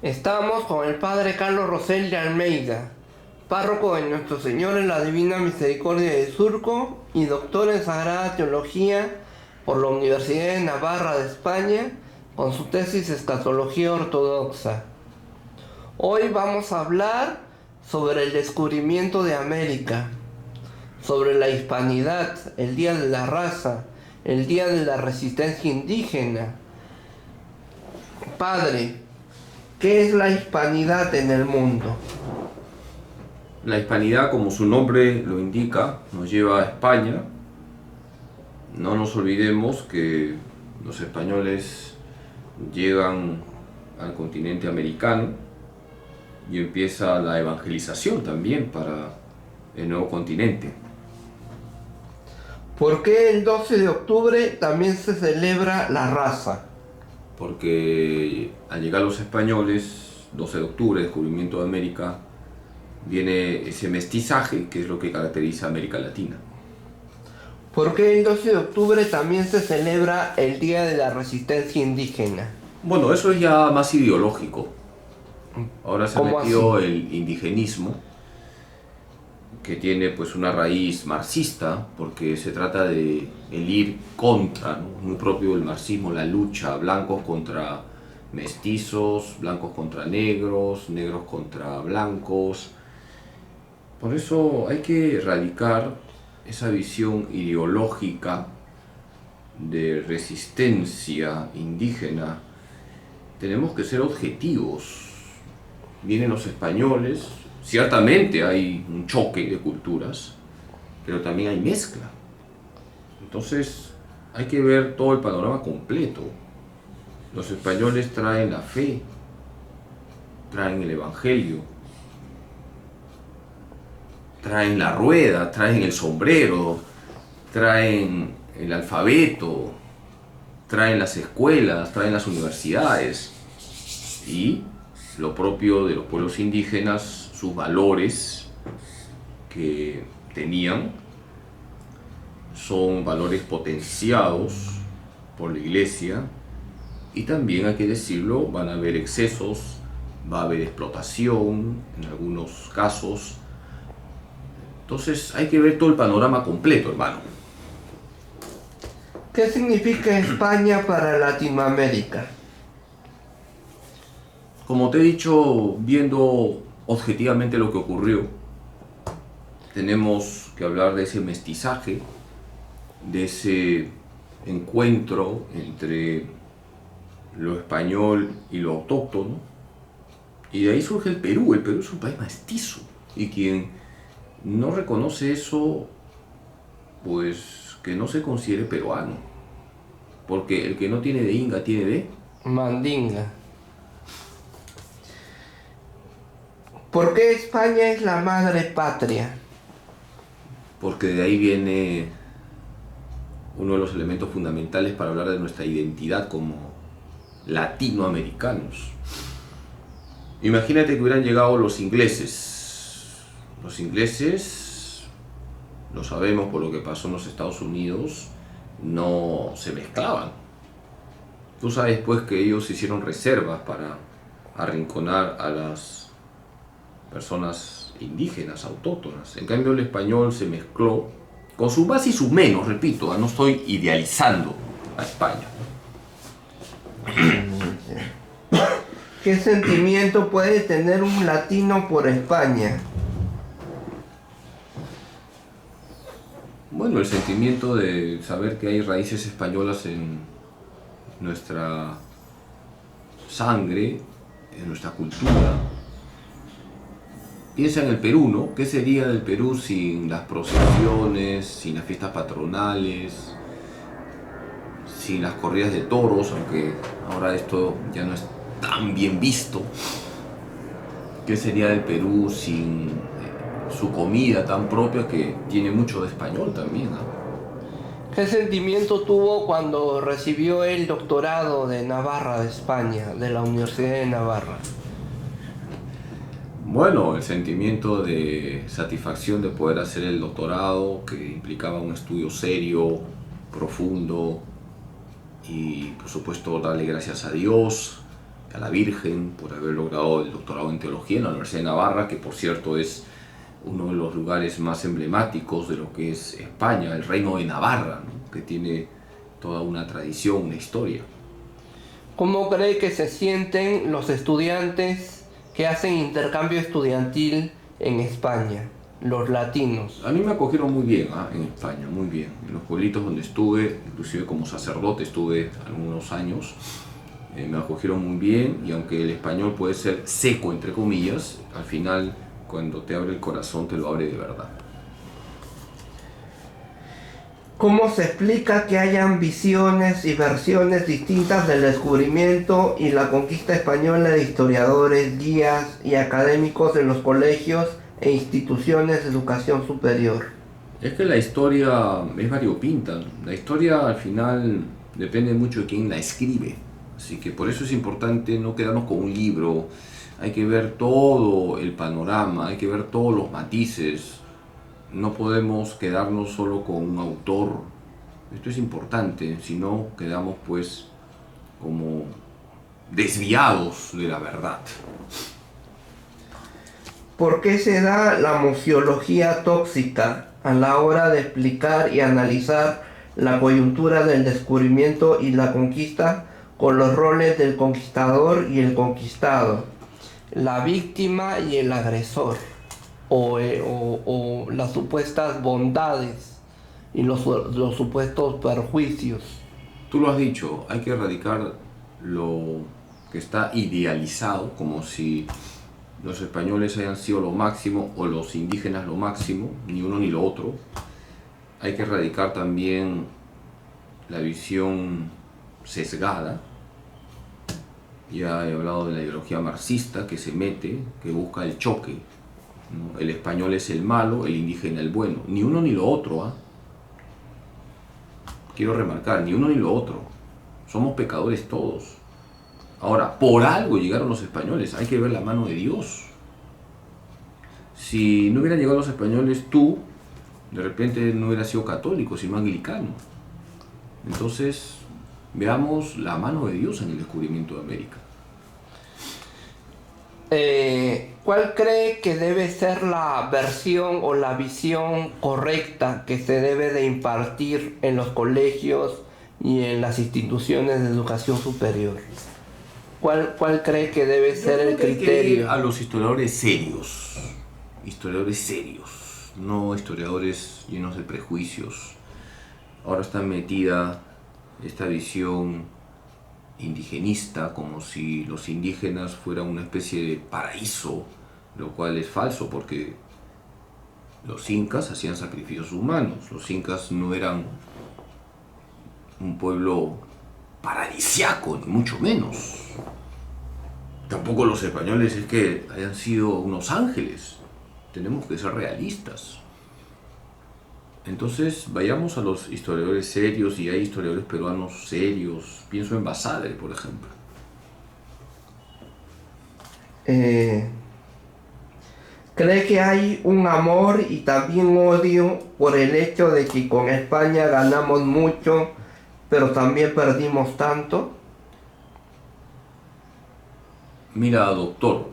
Estamos con el Padre Carlos Rosel de Almeida, párroco de Nuestro Señor en la Divina Misericordia de Surco y doctor en Sagrada Teología por la Universidad de Navarra de España, con su tesis Escatología Ortodoxa. Hoy vamos a hablar sobre el descubrimiento de América, sobre la hispanidad, el Día de la Raza, el Día de la Resistencia Indígena. Padre, ¿qué es la hispanidad en el mundo? La hispanidad, como su nombre lo indica, nos lleva a España. No nos olvidemos que los españoles llegan al continente americano y empieza la evangelización también para el nuevo continente. ¿Por qué el 12 de octubre también se celebra la raza? Porque al llegar los españoles, 12 de octubre, descubrimiento de América, viene ese mestizaje que es lo que caracteriza a América Latina. ¿Por qué el 12 de octubre también se celebra el Día de la Resistencia Indígena? Bueno, eso es ya más ideológico. Ahora se ha ¿Cómo metido así? el indigenismo, que tiene pues una raíz marxista, porque se trata de el ir contra, ¿no? Muy propio del marxismo, la lucha, blancos contra mestizos, blancos contra negros, negros contra blancos. Por eso hay que erradicar esa visión ideológica de resistencia indígena. Tenemos que ser objetivos. Vienen los españoles, ciertamente hay un choque de culturas, pero también hay mezcla. Entonces hay que ver todo el panorama completo. Los españoles traen la fe, traen el evangelio, traen la rueda, traen el sombrero, traen el alfabeto, traen las escuelas, traen las universidades y lo propio de los pueblos indígenas, sus valores que tenían son valores potenciados por la iglesia y también hay que decirlo, van a haber excesos, va a haber explotación en algunos casos. Entonces hay que ver todo el panorama completo, hermano. ¿Qué significa España para Latinoamérica? Como te he dicho, viendo objetivamente lo que ocurrió, tenemos que hablar de ese mestizaje, de ese encuentro entre lo español y lo autóctono, y de ahí surge el Perú. El Perú es un país mestizo, y quien no reconoce eso, pues que no se considere peruano, porque el que no tiene de Inga tiene de... Mandinga. ¿Por qué España es la madre patria? porque de ahí viene uno de los elementos fundamentales para hablar de nuestra identidad como latinoamericanos. Imagínate que hubieran llegado los ingleses. Los ingleses, lo sabemos por lo que pasó en los Estados Unidos, no se mezclaban. Tú sabes pues que ellos hicieron reservas para arrinconar a las personas indígenas, autóctonas. En cambio el español se mezcló con sus más y sus menos, repito, no estoy idealizando a España. ¿Qué sentimiento puede tener un latino por España? Bueno, el sentimiento de saber que hay raíces españolas en nuestra sangre, en nuestra cultura. Piensa en el Perú, ¿no? ¿Qué sería del Perú sin las procesiones, sin las fiestas patronales, sin las corridas de toros, aunque ahora esto ya no es tan bien visto? ¿Qué sería del Perú sin su comida tan propia que tiene mucho de español también, ¿no? ¿Qué sentimiento tuvo cuando recibió el doctorado de Navarra de España, de la Universidad de Navarra? Bueno, el sentimiento de satisfacción de poder hacer el doctorado, que implicaba un estudio serio, profundo, y por supuesto darle gracias a Dios, a la Virgen por haber logrado el doctorado en teología en la Universidad de Navarra, que por cierto es uno de los lugares más emblemáticos de lo que es España, el Reino de Navarra, ¿no? Que tiene toda una tradición, una historia. ¿Cómo cree que se sienten los estudiantes que hacen intercambio estudiantil en España, los latinos? A mí me acogieron muy bien, en España, muy bien. En los pueblitos donde estuve, inclusive como sacerdote estuve algunos años, me acogieron muy bien, y aunque el español puede ser seco, entre comillas, al final cuando te abre el corazón te lo abre de verdad. ¿Cómo se explica que hayan visiones y versiones distintas del descubrimiento y la conquista española de historiadores, guías y académicos en los colegios e instituciones de educación superior? Es que la historia es variopinta. La historia al final depende mucho de quién la escribe. Así que por eso es importante no quedarnos con un libro. Hay que ver todo el panorama, hay que ver todos los matices. No podemos quedarnos solo con un autor. Esto es importante, si no quedamos pues como desviados de la verdad. ¿Por qué se da la museología tóxica a la hora de explicar y analizar la coyuntura del descubrimiento y la conquista con los roles del conquistador y el conquistado, la víctima y el agresor, o las supuestas bondades y los supuestos perjuicios? Tú lo has dicho, hay que erradicar lo que está idealizado, como si los españoles hayan sido lo máximo o los indígenas lo máximo, ni uno ni lo otro. Hay que erradicar también la visión sesgada. Ya he hablado de la ideología marxista que se mete, que busca el choque, ¿no? El español es el malo, el indígena el bueno. Ni uno ni lo otro, ¿eh? Quiero remarcar, ni uno ni lo otro. Somos pecadores todos. Ahora, por algo llegaron los españoles, hay que ver la mano de Dios. Si no hubieran llegado los españoles, tú de repente no hubieras sido católico, sino anglicano. Entonces, veamos la mano de Dios en el descubrimiento de América. ¿Cuál cree que debe ser la versión o la visión correcta que se debe de impartir en los colegios y en las instituciones de educación superior? ¿Cuál cree que debe ser el criterio? Hay que ir a los historiadores serios, no historiadores llenos de prejuicios. Ahora está metida esta visión indigenista, como si los indígenas fueran una especie de paraíso, lo cual es falso, porque los incas hacían sacrificios humanos. Los incas no eran un pueblo paradisiaco, ni mucho menos. Tampoco los españoles es que hayan sido unos ángeles. Tenemos que ser realistas. Entonces, vayamos a los historiadores serios, y hay historiadores peruanos serios. Pienso en Basadre, por ejemplo. ¿Cree que hay un amor y también odio por el hecho de que con España ganamos mucho, pero también perdimos tanto? Mira, doctor,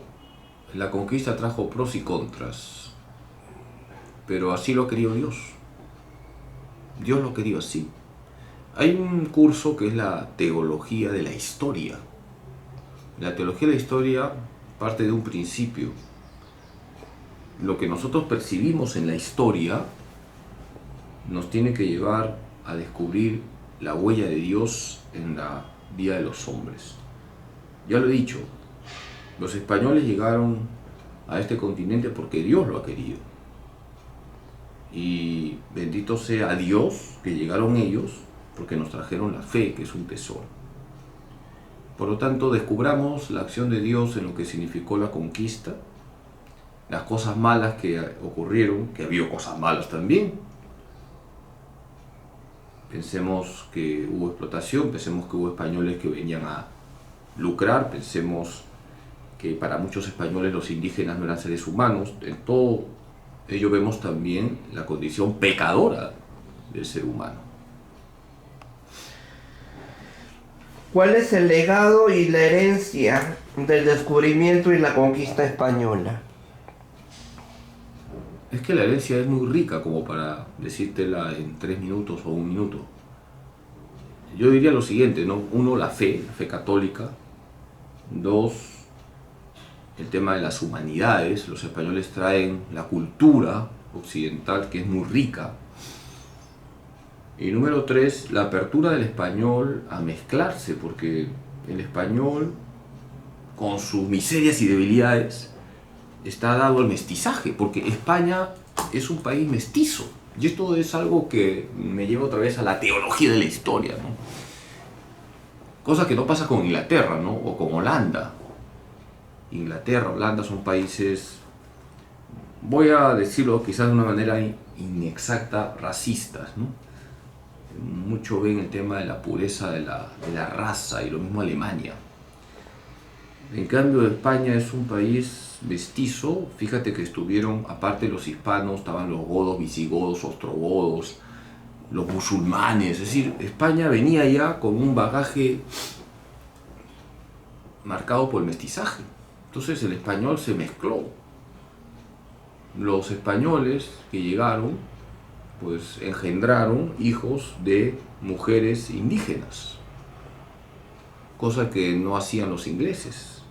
la conquista trajo pros y contras, pero así lo ha querido Dios. Dios lo quería así. Hay un curso que es la teología de la historia. La teología de la historia parte de un principio. Lo que nosotros percibimos en la historia nos tiene que llevar a descubrir la huella de Dios en la vida de los hombres. Ya lo he dicho, los españoles llegaron a este continente porque Dios lo ha querido. Y bendito sea Dios que llegaron ellos, porque nos trajeron la fe, que es un tesoro. Por lo tanto, descubramos la acción de Dios en lo que significó la conquista, las cosas malas que ocurrieron, que había cosas malas también. Pensemos que hubo explotación, pensemos que hubo españoles que venían a lucrar, pensemos que para muchos españoles los indígenas no eran seres humanos. En todo ello vemos también la condición pecadora del ser humano. ¿Cuál es el legado y la herencia del descubrimiento y la conquista española? Es que la herencia es muy rica como para decírtela en 3 minutos o 1 minuto. Yo diría lo siguiente, ¿no? Uno, la fe católica. Dos, el tema de las humanidades. Los españoles traen la cultura occidental, que es muy rica. Y número 3, la apertura del español a mezclarse, porque el español, con sus miserias y debilidades, está dado al mestizaje, porque España es un país mestizo. Y esto es algo que me lleva otra vez a la teología de la historia, ¿no? Cosa que no pasa con Inglaterra, ¿no? O con Holanda. Inglaterra, Holanda son países, voy a decirlo quizás de una manera inexacta, racistas, ¿no? Mucho ven el tema de la pureza de la raza, y lo mismo Alemania. En cambio, España es un país mestizo. Fíjate que estuvieron, aparte de los hispanos, estaban los godos, visigodos, ostrogodos, los musulmanes. Es decir, España venía ya con un bagaje marcado por el mestizaje. Entonces el español se mezcló. Los españoles que llegaron, pues engendraron hijos de mujeres indígenas, cosa que no hacían los ingleses.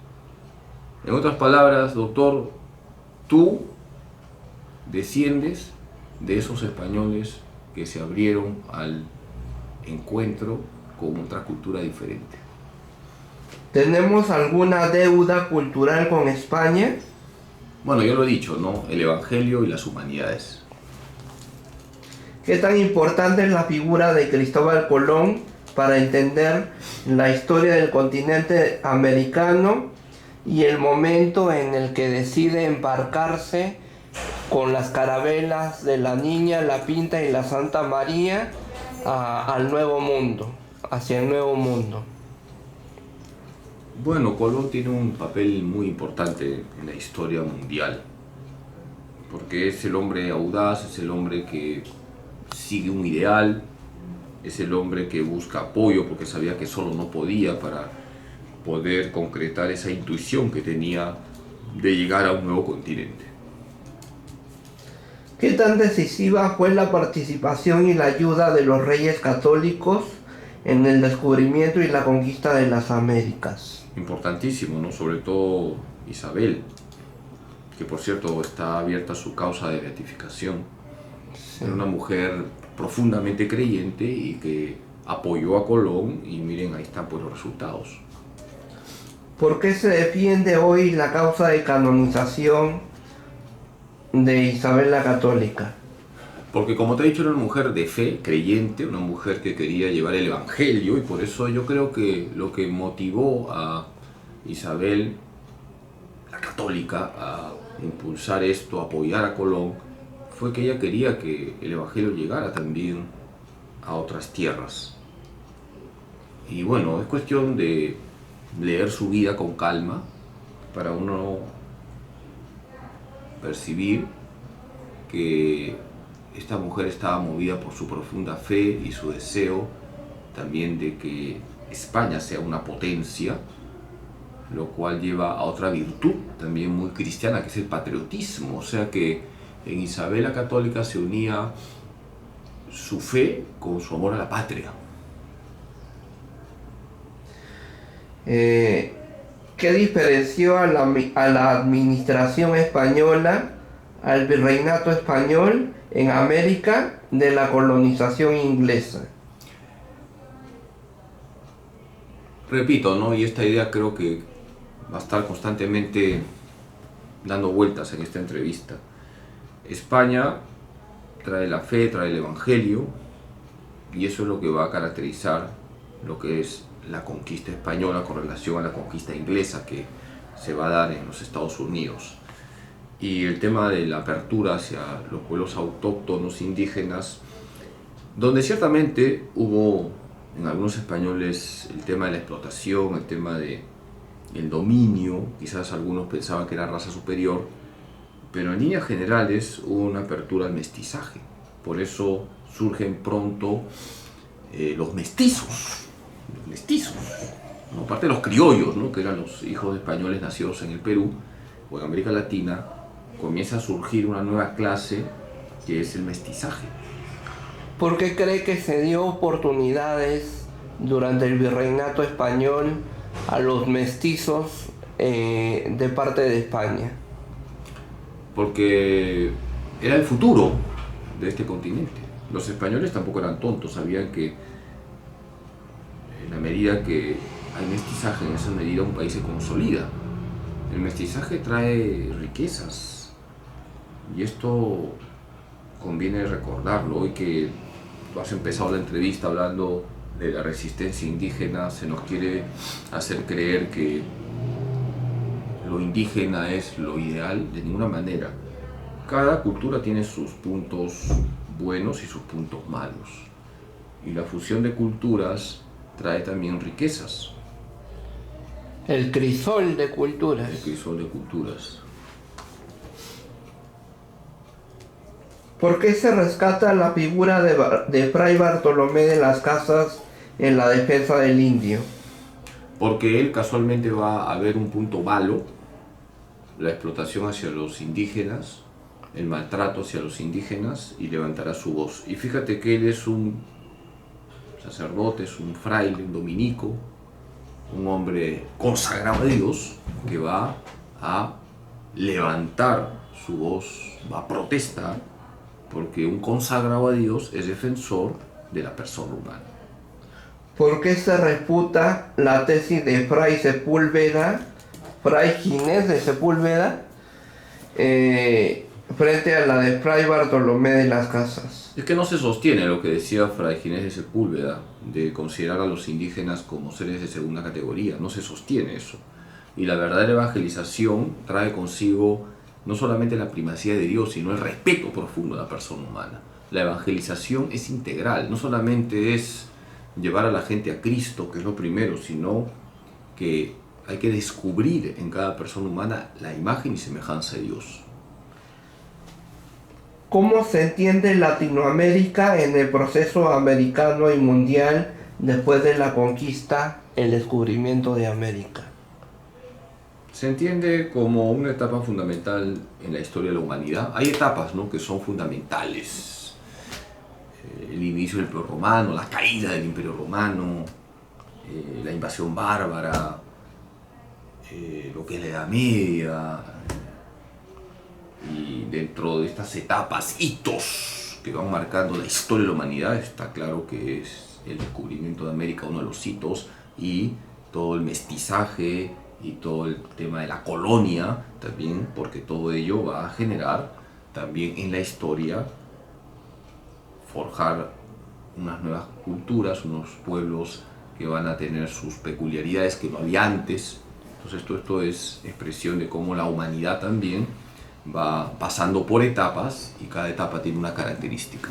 En otras palabras, doctor, tú desciendes de esos españoles que se abrieron al encuentro con otra cultura diferente. ¿Tenemos alguna deuda cultural con España? Bueno, yo lo he dicho, ¿no? El Evangelio y las humanidades. ¿Qué tan importante es la figura de Cristóbal Colón para entender la historia del continente americano y el momento en el que decide embarcarse con las carabelas de la Niña, la Pinta y la Santa María al Nuevo Mundo, hacia el Nuevo Mundo? Bueno, Colón tiene un papel muy importante en la historia mundial, porque es el hombre audaz, es el hombre que sigue un ideal, es el hombre que busca apoyo porque sabía que solo no podía para poder concretar esa intuición que tenía de llegar a un nuevo continente. ¿Qué tan decisiva fue la participación y la ayuda de los reyes católicos en el descubrimiento y la conquista de las Américas? Importantísimo, ¿no? Sobre todo Isabel, que por cierto está abierta su causa de beatificación. Sí. Era una mujer profundamente creyente y que apoyó a Colón, y miren, ahí están pues los resultados. ¿Por qué se defiende hoy la causa de canonización de Isabel la Católica? Porque, como te he dicho, era una mujer de fe, creyente, una mujer que quería llevar el Evangelio, y por eso yo creo que lo que motivó a Isabel la Católica a impulsar esto, a apoyar a Colón, fue que ella quería que el Evangelio llegara también a otras tierras. Y bueno, es cuestión de leer su vida con calma para uno percibir que esta mujer estaba movida por su profunda fe y su deseo también de que España sea una potencia, lo cual lleva a otra virtud también muy cristiana, que es el patriotismo. O sea que en Isabel la Católica se unía su fe con su amor a la patria. ¿Qué diferenció a la administración española, al virreinato español en América de la colonización inglesa? Repito, ¿no? Y esta idea creo que va a estar constantemente dando vueltas en esta entrevista. España trae la fe, trae el Evangelio, y eso es lo que va a caracterizar lo que es la conquista española con relación a la conquista inglesa que se va a dar en los Estados Unidos. Y el tema de la apertura hacia los pueblos autóctonos indígenas, donde ciertamente hubo en algunos españoles el tema de la explotación, el tema de el dominio, quizás algunos pensaban que era raza superior, pero en líneas generales hubo una apertura al mestizaje. Por eso surgen pronto los mestizos, los mestizos, ¿no? Aparte de los criollos, ¿no? Que eran los hijos de españoles nacidos en el Perú o en América Latina, comienza a surgir una nueva clase que es el mestizaje. ¿Por qué cree que se dio oportunidades durante el virreinato español a los mestizos de parte de España? Porque era el futuro de este continente. Los españoles tampoco eran tontos, sabían que en la medida que hay mestizaje, en esa medida un país se consolida. El mestizaje trae riquezas y esto conviene recordarlo. Hoy que tú has empezado la entrevista hablando de la resistencia indígena, se nos quiere hacer creer que lo indígena es lo ideal. De ninguna manera. Cada cultura tiene sus puntos buenos y sus puntos malos. Y la fusión de culturas trae también riquezas. El crisol de culturas. El crisol de culturas. ¿Por qué se rescata la figura de Fray Bartolomé de las Casas en la defensa del indio? Porque él casualmente va a ver un punto malo, la explotación hacia los indígenas, el maltrato hacia los indígenas, y levantará su voz. Y fíjate que él es un sacerdote, es un fraile, un dominico, un hombre consagrado a Dios, que va a levantar su voz, va a protestar, porque un consagrado a Dios es defensor de la persona humana. ¿Por qué se refuta la tesis de Fray Sepúlveda, Fray Ginés de Sepúlveda, frente a la de Fray Bartolomé de las Casas? Es que no se sostiene lo que decía Fray Ginés de Sepúlveda, de considerar a los indígenas como seres de segunda categoría. No se sostiene eso. Y la verdadera evangelización trae consigo no solamente la primacía de Dios, sino el respeto profundo a la persona humana. La evangelización es integral, no solamente es llevar a la gente a Cristo, que es lo primero, sino que hay que descubrir en cada persona humana la imagen y semejanza de Dios. ¿Cómo se entiende Latinoamérica en el proceso americano y mundial después de la conquista, el descubrimiento de América? Se entiende como una etapa fundamental en la historia de la humanidad. Hay etapas, ¿no?, que son fundamentales. El inicio del Imperio Romano, la caída del Imperio Romano, la invasión bárbara, lo que es la Edad Media. Y dentro de estas etapas, hitos que van marcando la historia de la humanidad, está claro que es el descubrimiento de América uno de los hitos, y todo el mestizaje y todo el tema de la colonia también, porque todo ello va a generar también en la historia forjar unas nuevas culturas, unos pueblos que van a tener sus peculiaridades que no había antes. Entonces esto es expresión de cómo la humanidad también va pasando por etapas y cada etapa tiene una característica.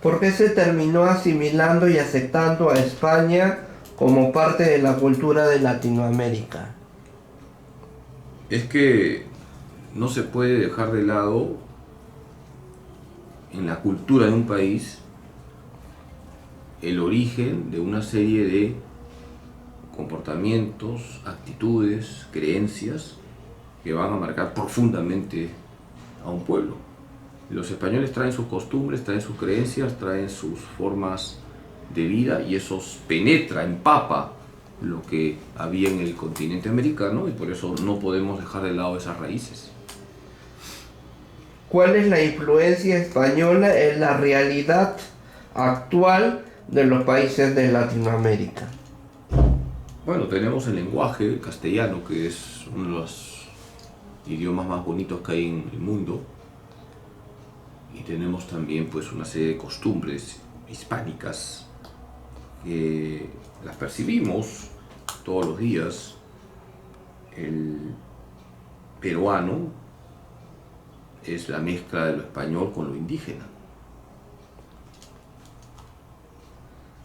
¿Por qué se terminó asimilando y aceptando a España como parte de la cultura de Latinoamérica? Es que no se puede dejar de lado en la cultura de un país el origen de una serie de comportamientos, actitudes, creencias que van a marcar profundamente a un pueblo. Los españoles traen sus costumbres, traen sus creencias, traen sus formas de vida, y eso penetra, empapa lo que había en el continente americano, y por eso no podemos dejar de lado esas raíces. ¿Cuál es la influencia española en la realidad actual de los países de Latinoamérica? Bueno, tenemos el lenguaje el castellano, que es uno de los idiomas más bonitos que hay en el mundo, y tenemos también pues una serie de costumbres hispánicas que las percibimos todos los días. El peruano es la mezcla de lo español con lo indígena.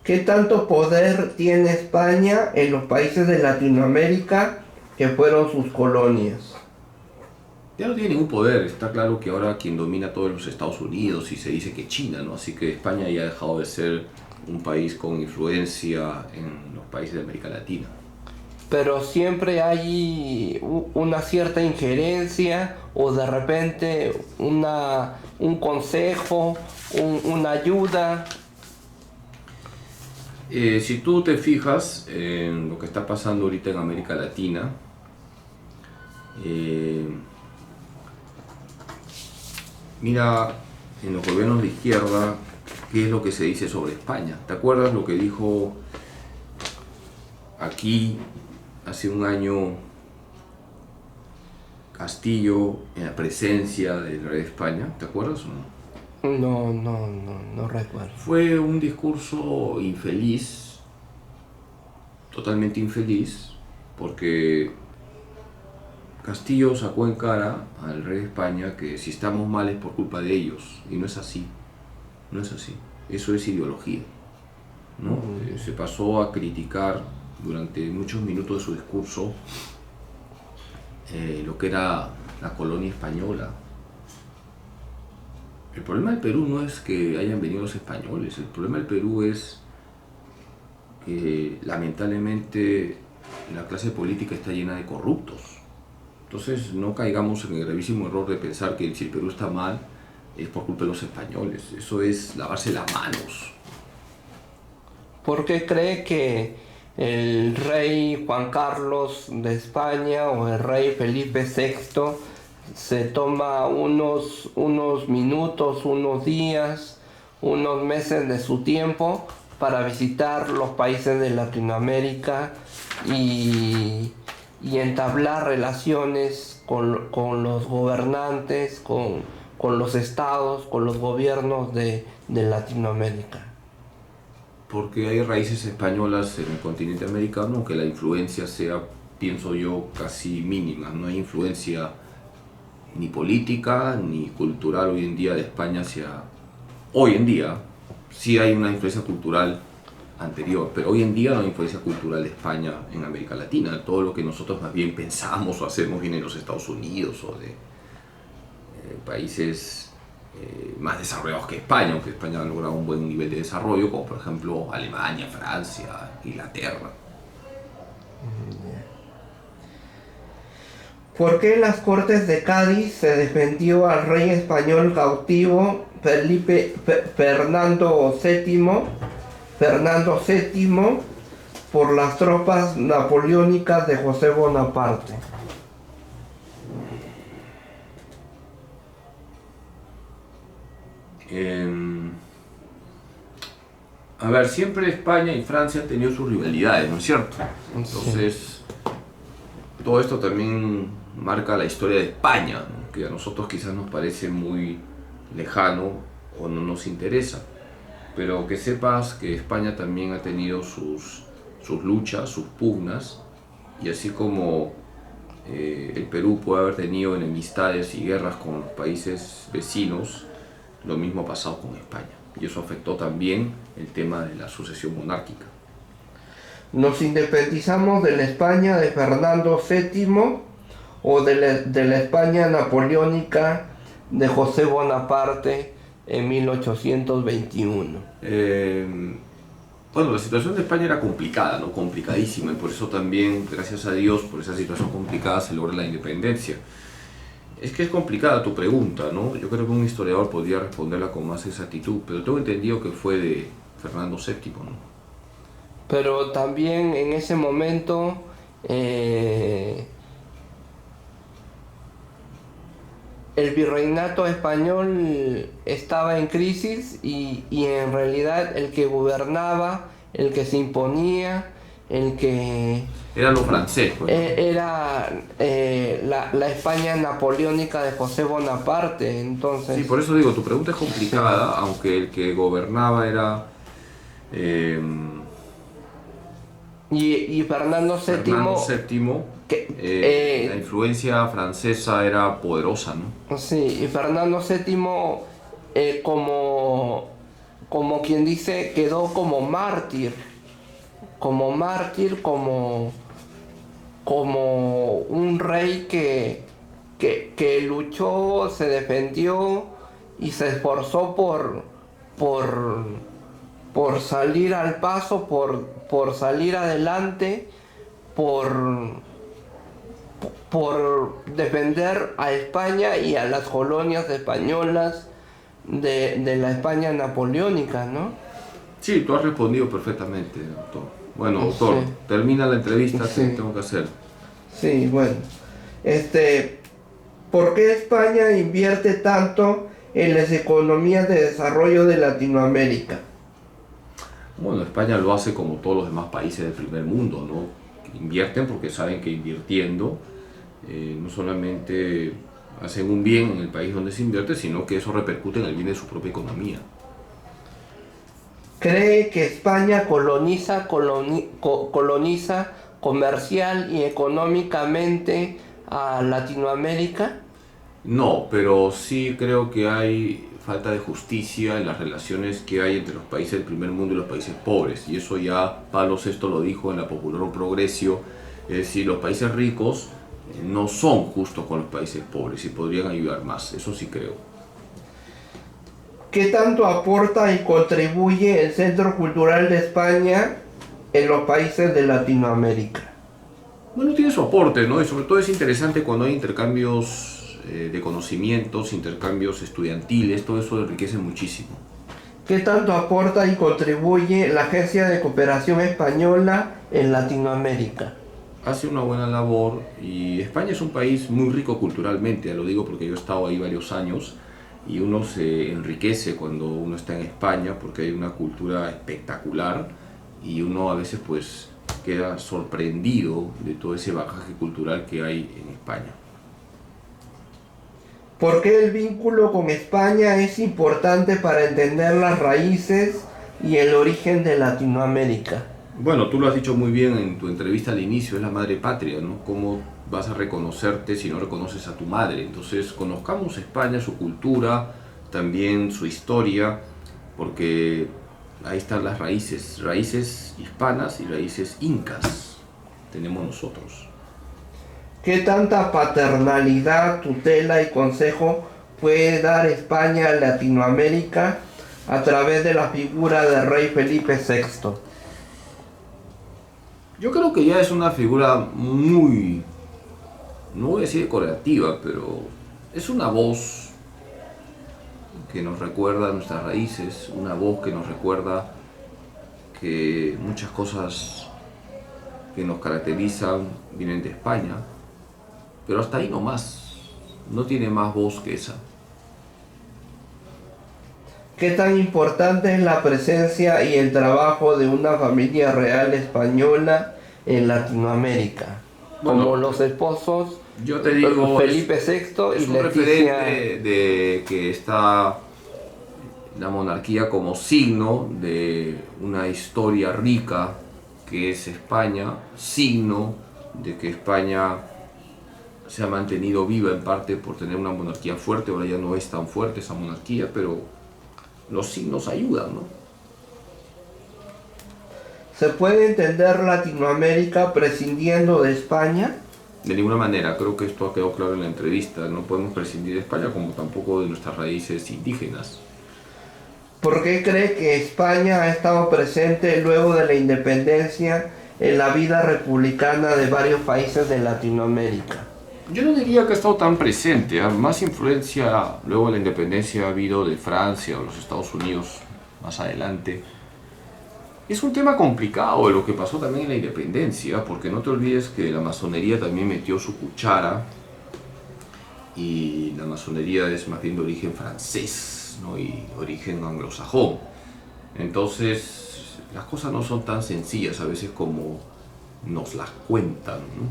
¿Qué tanto poder tiene España en los países de Latinoamérica que fueron sus colonias? Ya no tiene ningún poder. Está claro que ahora quien domina todo es los Estados Unidos y se dice que China, ¿no? Así que España ya ha dejado de ser un país con influencia en los países de América Latina. Pero siempre hay una cierta injerencia o de repente un consejo, una ayuda. Si tú te fijas en lo que está pasando ahorita en América Latina, mira en los gobiernos de izquierda qué es lo que se dice sobre España. ¿Te acuerdas lo que dijo aquí hace un año Castillo en la presencia del rey de España? ¿Te acuerdas o no? No recuerdo. Fue un discurso infeliz, totalmente infeliz, porque Castillo sacó en cara al rey de España que si estamos mal es por culpa de ellos, y no es así, no es así, eso es ideología, ¿no? Se pasó a criticar durante muchos minutos de su discurso lo que era la colonia española. El problema del Perú no es que hayan venido los españoles, el problema del Perú es que lamentablemente la clase política está llena de corruptos. Entonces no caigamos en el gravísimo error de pensar que si el Perú está mal es por culpa de los españoles. Eso es lavarse las manos. ¿Por qué cree que el rey Juan Carlos de España o el rey Felipe VI se toma unos minutos, unos días, unos meses de su tiempo para visitar los países de Latinoamérica y entablar relaciones con los gobernantes, con los estados, con los gobiernos de Latinoamérica? Porque hay raíces españolas en el continente americano, aunque la influencia sea, pienso yo, casi mínima. No hay influencia ni política ni cultural hoy en día de España hacia... Hoy en día sí hay una influencia cultural anterior, pero hoy en día no hay influencia cultural de España en América Latina. Todo lo que nosotros más bien pensamos o hacemos viene de los Estados Unidos o de países más desarrollados que España, aunque España ha logrado un buen nivel de desarrollo, como por ejemplo Alemania, Francia, Inglaterra. ¿Por qué en las Cortes de Cádiz se defendió al rey español cautivo Fernando VII por las tropas napoleónicas de José Bonaparte? A ver, siempre España y Francia han tenido sus rivalidades, ¿no es cierto? Entonces, todo esto también marca la historia de España, ¿no? Que a nosotros quizás nos parece muy lejano o no nos interesa. Pero que sepas que España también ha tenido sus luchas, sus pugnas, y así como el Perú puede haber tenido enemistades y guerras con los países vecinos, lo mismo ha pasado con España. Y eso afectó también el tema de la sucesión monárquica. ¿Nos independizamos de la España de Fernando VII o de la España napoleónica de José Bonaparte en 1821? Bueno, la situación de España era complicada, ¿no? Complicadísima, y por eso también, gracias a Dios, por esa situación complicada se logra la independencia. Es que es complicada tu pregunta, ¿no? Yo creo que un historiador podría responderla con más exactitud, pero tengo entendido que fue de Fernando VII, ¿no? Pero también en ese momento el virreinato español estaba en crisis y en realidad el que gobernaba, el que se imponía, el que... Era lo francés, pues. Era la España napoleónica de José Bonaparte, entonces... Sí, por eso digo, tu pregunta es complicada, aunque el que gobernaba era... Y Fernando VII, la influencia francesa era poderosa, ¿no? Sí, y Fernando VII, como quien dice, quedó como mártir, como un rey que que luchó, se defendió y se esforzó por salir al paso, por salir adelante, por defender a España y a las colonias españolas de la España napoleónica, ¿no? Sí, tú has respondido perfectamente, doctor. Bueno, doctor, Sí. termina la entrevista que Sí. tengo que hacer. Sí, bueno. ¿Por qué España invierte tanto en las economías de desarrollo de Latinoamérica? Bueno, España lo hace como todos los demás países del primer mundo, ¿no? Que invierten porque saben que invirtiendo no solamente hacen un bien en el país donde se invierte, sino que eso repercute en el bien de su propia economía. ¿Cree que España coloniza comercial y económicamente a Latinoamérica? No, pero sí creo que hay falta de justicia en las relaciones que hay entre los países del primer mundo y los países pobres. Y eso ya Pablo VI lo dijo en la Popular Progressio, es decir, los países ricos no son justos con los países pobres y podrían ayudar más, eso sí creo. ¿Qué tanto aporta y contribuye el Centro Cultural de España en los países de Latinoamérica? Bueno, tiene su aporte, ¿no? Y sobre todo es interesante cuando hay intercambios de conocimientos, intercambios estudiantiles, todo eso enriquece muchísimo. ¿Qué tanto aporta y contribuye la Agencia de Cooperación Española en Latinoamérica? Hace una buena labor y España es un país muy rico culturalmente, lo digo porque yo he estado ahí varios años y uno se enriquece cuando uno está en España porque hay una cultura espectacular y uno a veces pues queda sorprendido de todo ese bagaje cultural que hay en España. ¿Por qué el vínculo con España es importante para entender las raíces y el origen de Latinoamérica? Bueno, tú lo has dicho muy bien en tu entrevista al inicio, es la madre patria, ¿no? ¿Cómo vas a reconocerte si no reconoces a tu madre? Entonces, conozcamos España, su cultura, también su historia, porque ahí están las raíces, raíces hispanas y raíces incas tenemos nosotros. ¿Qué tanta paternalidad, tutela y consejo puede dar España a Latinoamérica a través de la figura del rey Felipe VI? Yo creo que ya es una figura muy, no voy a decir decorativa, pero es una voz que nos recuerda nuestras raíces, una voz que nos recuerda que muchas cosas que nos caracterizan vienen de España, pero hasta ahí no más, no tiene más voz que esa. ¿Qué tan importante es la presencia y el trabajo de una familia real española en Latinoamérica? Bueno, Como los esposos yo te digo, Felipe VI es y un Leticia. referente de que está la monarquía como signo de una historia rica que es España, signo de que España se ha mantenido viva en parte por tener una monarquía fuerte, ahora ya no es tan fuerte esa monarquía, pero los signos ayudan, ¿no? ¿Se puede entender Latinoamérica prescindiendo de España? De ninguna manera, creo que esto ha quedado claro en la entrevista, no podemos prescindir de España como tampoco de nuestras raíces indígenas. ¿Por qué cree que España ha estado presente luego de la independencia en la vida republicana de varios países de Latinoamérica? Yo no diría que ha estado tan presente, más influencia luego de la independencia ha habido de Francia o los Estados Unidos más adelante. Es un tema complicado lo que pasó también en la independencia, porque no te olvides que la masonería también metió su cuchara y la masonería es más bien de origen francés, ¿no? Y origen anglosajón. Entonces las cosas no son tan sencillas a veces como nos las cuentan, ¿no?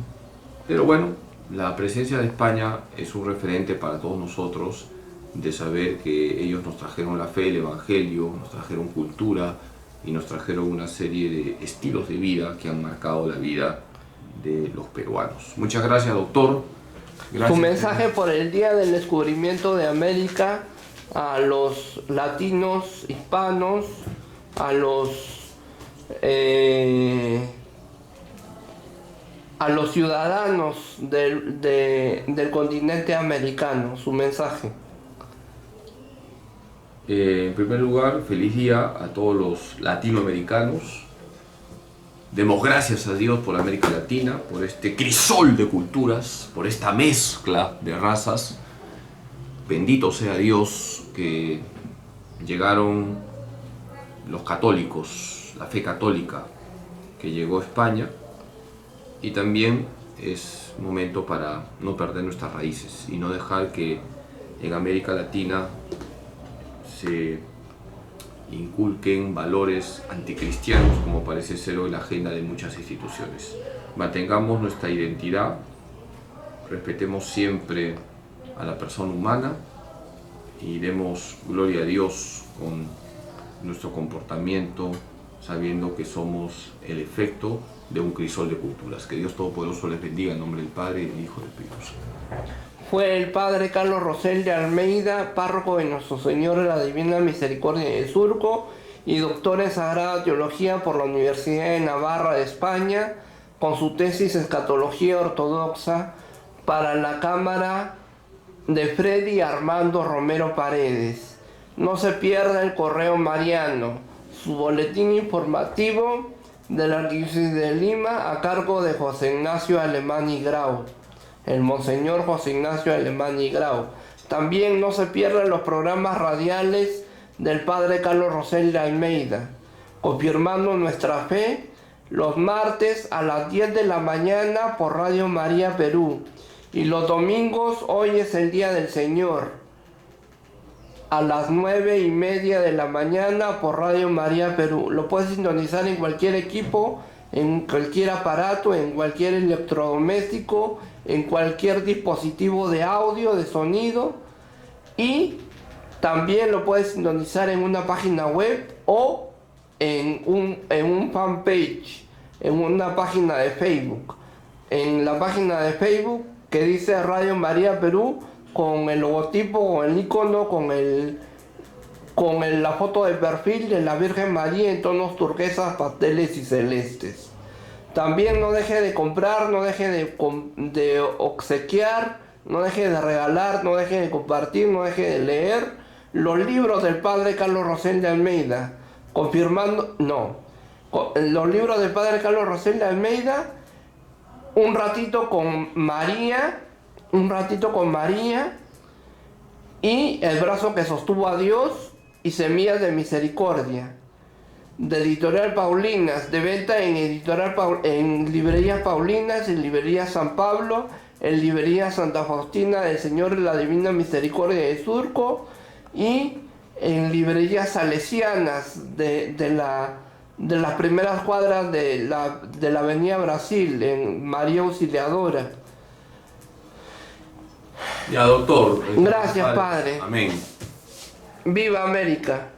Pero bueno, la presencia de España es un referente para todos nosotros de saber que ellos nos trajeron la fe, el evangelio, nos trajeron cultura y nos trajeron una serie de estilos de vida que han marcado la vida de los peruanos. Muchas gracias, doctor. Gracias. Su mensaje por el Día del Descubrimiento de América a los latinos, hispanos, a los a los ciudadanos del continente americano, su mensaje. En primer lugar, feliz día a todos los latinoamericanos. Demos gracias a Dios por América Latina, por este crisol de culturas, por esta mezcla de razas. Bendito sea Dios que llegaron los católicos, la fe católica que llegó a España, y también es momento para no perder nuestras raíces y no dejar que en América Latina se inculquen valores anticristianos como parece ser hoy la agenda de muchas instituciones. Mantengamos nuestra identidad, respetemos siempre a la persona humana y demos gloria a Dios con nuestro comportamiento, sabiendo que somos el efecto de un crisol de culturas. Que Dios Todopoderoso les bendiga en nombre del Padre, del Hijo y del Espíritu Santo. Fue el padre Carlos Rosell de Almeida, párroco de Nuestro Señor de la Divina Misericordia de Surco y doctor en Sagrada Teología por la Universidad de Navarra de España, con su tesis Escatología Ortodoxa para la Cámara de Freddy Armando Romero Paredes. No se pierda el Correo Mariano, su boletín informativo de la Arquidiócesis de Lima a cargo de José Ignacio Alemán y Grau, el Monseñor José Ignacio Alemán y Grau. También no se pierdan los programas radiales del Padre Carlos Rosell de Almeida, confirmando nuestra fe, los martes a las 10 de la mañana por Radio María Perú, y los domingos, hoy es el Día del Señor, a las 9:30 de la mañana por Radio María Perú. Lo puedes sintonizar en cualquier equipo, en cualquier aparato, en cualquier electrodoméstico, en cualquier dispositivo de audio, de sonido, y también lo puedes sintonizar en una página web o en un fanpage, en una página de Facebook. En la página de Facebook que dice Radio María Perú, con el logotipo, con el icono, la foto de perfil de la Virgen María en tonos turquesas, pasteles y celestes. También no deje de comprar, no deje de obsequiar, no deje de regalar, no deje de compartir, no deje de leer los libros del Padre Carlos Rosell de Almeida, los libros del Padre Carlos Rosell de Almeida, un ratito con María, y El brazo que sostuvo a Dios y Semillas de Misericordia, de Editorial Paulinas, de venta en librerías Paulinas, en librerías San Pablo, en librería Santa Faustina del Señor de la Divina Misericordia de Surco, y en librerías salesianas de las primeras cuadras de la Avenida Brasil, en María Auxiliadora. Ya, doctor. Gracias, Padre. Amén. ¡Viva América!